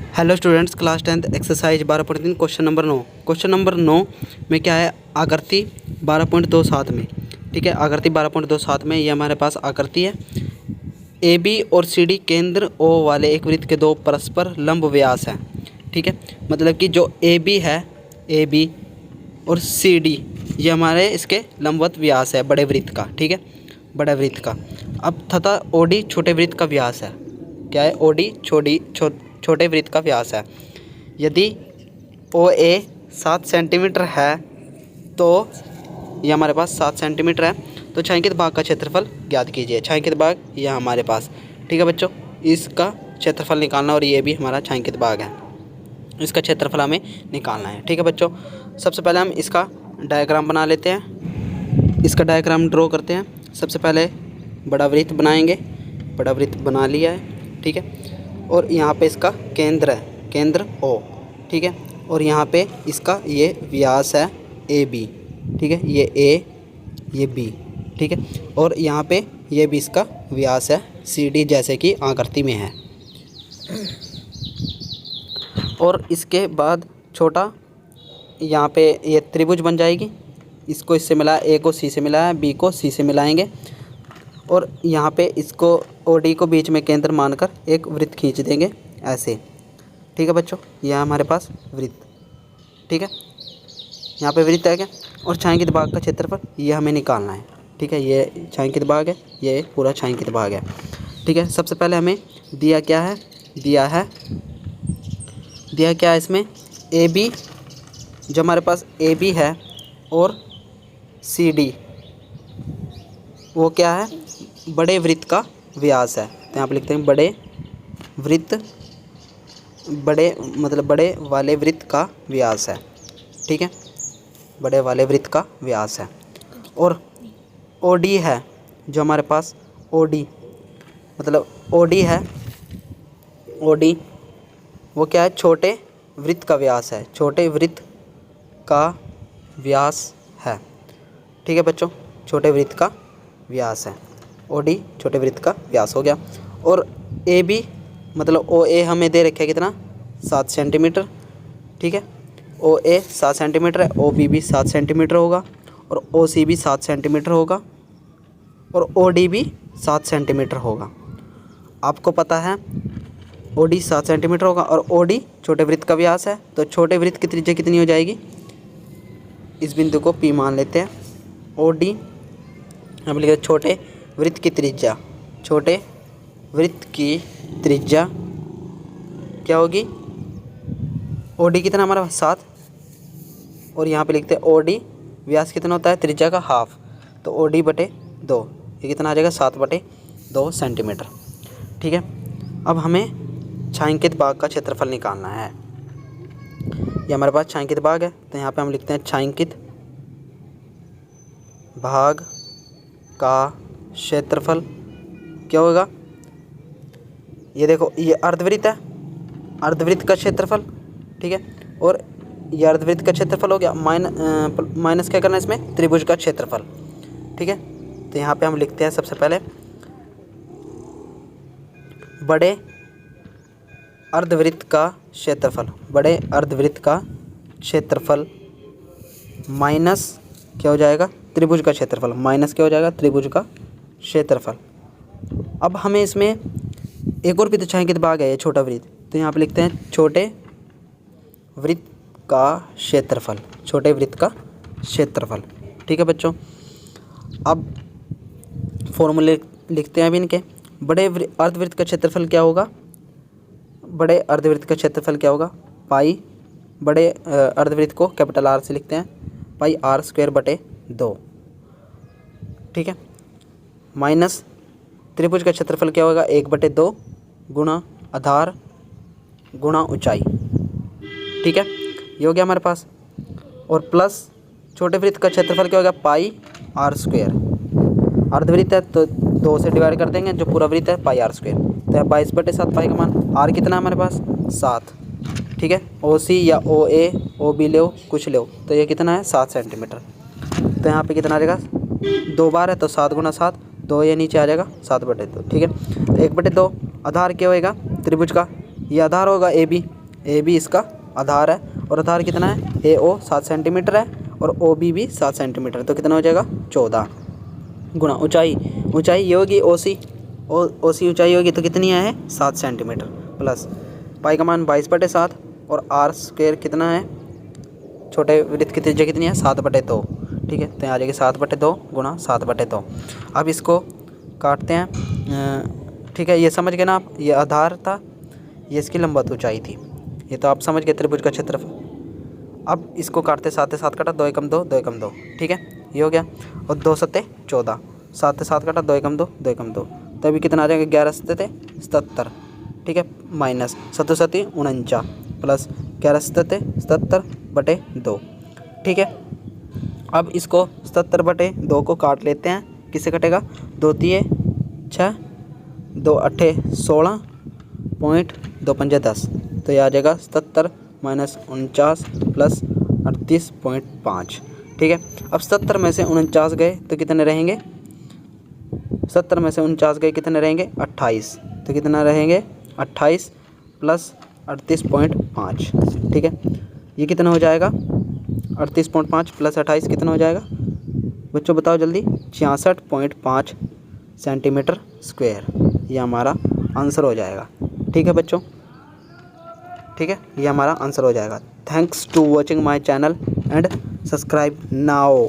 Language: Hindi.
Hello students, class 10th exercise 12.3 question number 9 में क्या है, आकृति 12.27 में। ठीक है, आकृति 12.27 में ये हमारे पास आकृति है। ए बी और सी डी केंद्र ओ वाले एक वृत्त के दो परस्पर लंब व्यास हैं। ठीक है, मतलब कि जो ए बी है, ए बी और सी डी ये हमारे इसके लंबवत व्यास है बड़े वृत्त का। ठीक है, बड़े वृत्त का। अब तथा ओ डी छोटे वृत्त का व्यास है। क्या है? ओ डी छोटे वृत्त का व्यास है। यदि ओ ए 7 सेंटीमीटर है तो ये हमारे पास 7 सेंटीमीटर है, तो छायांकित भाग का क्षेत्रफल ज्ञात कीजिए। छायांकित भाग यह हमारे पास। ठीक है बच्चों, इसका क्षेत्रफल निकालना और ये भी हमारा छायांकित भाग है, इसका क्षेत्रफल हमें निकालना है। ठीक है बच्चों, सबसे पहले हम इसका डायग्राम बना लेते हैं। इसका डायग्राम ड्रॉ करते हैं। सबसे पहले बड़ा वृत्त बनाएंगे। बड़ा वृत्त बना लिया है। ठीक है, और यहाँ पे इसका केंद्र है, केंद्र ओ। ठीक है, और यहाँ पे इसका ये व्यास है ए बी। ठीक है, ये ए, ये बी। ठीक है, और यहाँ पे ये भी इसका व्यास है सी डी, जैसे कि आकृति में है। और इसके बाद छोटा यहाँ पे ये त्रिभुज बन जाएगी। इसको इससे मिला, ए को सी से मिलाया, बी को सी से मिलाएंगे, और यहाँ पे इसको ओ डी को बीच में केंद्र मानकर एक वृत्त खींच देंगे ऐसे। ठीक है बच्चों, यह हमारे पास वृत्त। ठीक है, यहाँ पे वृत्त है क्या, और छायांकित भाग का क्षेत्रफल ये हमें निकालना है। ठीक है, ये छायांकित भाग है, ये पूरा छायांकित भाग है। ठीक है, सबसे पहले हमें दिया क्या है, दिया क्या है इसमें, ए बी, जो हमारे पास ए बी है और सी डी वो क्या है, बड़े वृत्त का व्यास है। तो यहाँ पे लिखते हैं बड़े वृत्त, बड़े वाले वृत्त का व्यास है। ठीक है, बड़े वाले वृत्त का व्यास है। और ओ डी है, जो हमारे पास ओ डी मतलब ओ डी है, ओ डी वो क्या है, छोटे वृत्त का व्यास है, छोटे वृत्त का व्यास है। ठीक है बच्चों, छोटे वृत्त का व्यास है। ओ डी छोटे वृत्त का व्यास हो गया। और ए बी मतलब ओ ए हमें दे रखा है कितना, 7 सेंटीमीटर। ठीक है, ओ ए 7 सेंटीमीटर है, ओ बी भी 7 सेंटीमीटर होगा, और ओ सी भी 7 सेंटीमीटर होगा, और ओ डी भी 7 सेंटीमीटर होगा। आपको पता है ओ डी 7 सेंटीमीटर होगा, और ओ डी छोटे वृत्त का व्यास है, तो छोटे वृत्त की त्रिज्या कितनी हो जाएगी, इस बिंदु को पी मान लेते हैं। ओ डी हम लिखे छोटे वृत्त की त्रिज्या, छोटे वृत्त की त्रिज्या क्या होगी, ओ डी कितना हमारा 7, और यहाँ पे लिखते हैं ओ डी व्यास कितना होता है, त्रिज्या का हाफ, तो ओ डी बटे 2, ये कितना आ जाएगा, 7/2 सेंटीमीटर। ठीक है, अब हमें छायांकित भाग का क्षेत्रफल निकालना है। ये हमारे पास छायांकित भाग है, तो यहाँ पे हम लिखते हैं छायांकित भाग का क्षेत्रफल क्या होगा, ये देखो ये अर्धवृत्त है, अर्धवृत्त का क्षेत्रफल। ठीक है, और ये अर्धवृत्त का क्षेत्रफल हो गया, माइनस क्या करना है इसमें, त्रिभुज का क्षेत्रफल। ठीक है, तो यहाँ पे हम लिखते हैं सबसे पहले बड़े अर्धवृत्त का क्षेत्रफल, बड़े अर्धवृत्त का क्षेत्रफल माइनस क्या हो जाएगा, त्रिभुज का क्षेत्रफल, माइनस क्या हो जाएगा, त्रिभुज का क्षेत्रफल। अब हमें इसमें एक और भी तो छायांकित भाग है, ये छोटा वृत्त, तो यहाँ पे लिखते हैं छोटे वृत्त का क्षेत्रफल, छोटे वृत्त का क्षेत्रफल। ठीक है बच्चों, अब फॉर्मूले लिखते हैं अभी इनके। बड़े अर्धवृत्त का क्षेत्रफल क्या होगा, बड़े अर्धवृत्त का क्षेत्रफल क्या होगा, पाई, बड़े अर्धवृत्त को कैपिटल आर से लिखते हैं, पाई r²/2। ठीक है, माइनस त्रिभुज का क्षेत्रफल क्या होगा, 1/2 गुणा आधार गुणा ऊंचाई। ठीक है, ये हो गया हमारे पास। और प्लस छोटे वृत्त का क्षेत्रफल क्या होगा, पाई r²। अर्धवृत्त है तो 2 से डिवाइड कर देंगे, जो पूरा वृत्त है पाई r², तो 22/7 पाई का मान, r कितना है हमारे पास, 7। ठीक है, ओ सी या ओ ए, ओ बी ले कुछ ले, तो ये कितना है, 7 सेंटीमीटर। तो यहाँ पे कितना आ जाएगा, 2 बार है तो 7 × 7, 2 ये नीचे आ जाएगा 7/2। ठीक है, तो 1/2 आधार क्या होएगा त्रिभुज का, ये आधार होगा ए बी, ए बी इसका आधार है और आधार कितना है, ए ओ 7 सेंटीमीटर है और ओ बी भी 7 सेंटीमीटर, तो कितना हो जाएगा 14 गुणा ऊंचाई, ऊंचाई ये होगी ओ सी, ओ सी ऊंचाई होगी तो कितनी है 7 सेंटीमीटर, प्लस पाई का मान 22/7 और आर स्क्वायर कितना है, छोटे वृत्त की त्रिज्या कितनी है 7/2, ठीक है, तो यहाँ आ जाएगी 7/2 गुणा 7/2। अब इसको काटते हैं, ठीक है, ये समझ गए ना आप, ये आधार था, ये इसकी लंबवत ऊंचाई थी, ये तो आप समझ गए त्रिभुज का क्षेत्रफल। अब इसको काटते 7 से 7 काटा, 2 एकम 2, 2 एकम 2, ठीक है, ये हो गया, और 2 सत्ते 14, 7 से 7 काटा, 2 एकम 2, 2 एकम 2, तो अभी कितना आ जाएगा 11 सत्ते 77, ठीक है, माइनस 7 सत्ती 49 प्लस 11 सत्ते 77/2, ठीक है। अब इसको 77/2 को काट लेते हैं, किससे कटेगा, 2 तिये 6, 2 अट्ठे 16, पॉइंट 2 पंजे 10, तो यह आ जाएगा 77 माइनस 49 प्लस 38.5, ठीक है। अब 70 में से 49 गए तो कितने रहेंगे, 70 में से 49 गए कितने रहेंगे 28, तो कितना रहेंगे 28 प्लस 38.5, ठीक है, ये कितना हो जाएगा 38.5 प्लस 28 कितना हो जाएगा बच्चों बताओ जल्दी, 66.5 सेंटीमीटर स्क्वायर, ये हमारा आंसर हो जाएगा, ठीक है बच्चों, ठीक है, ये हमारा आंसर हो जाएगा। Thanks to watching my channel and subscribe now.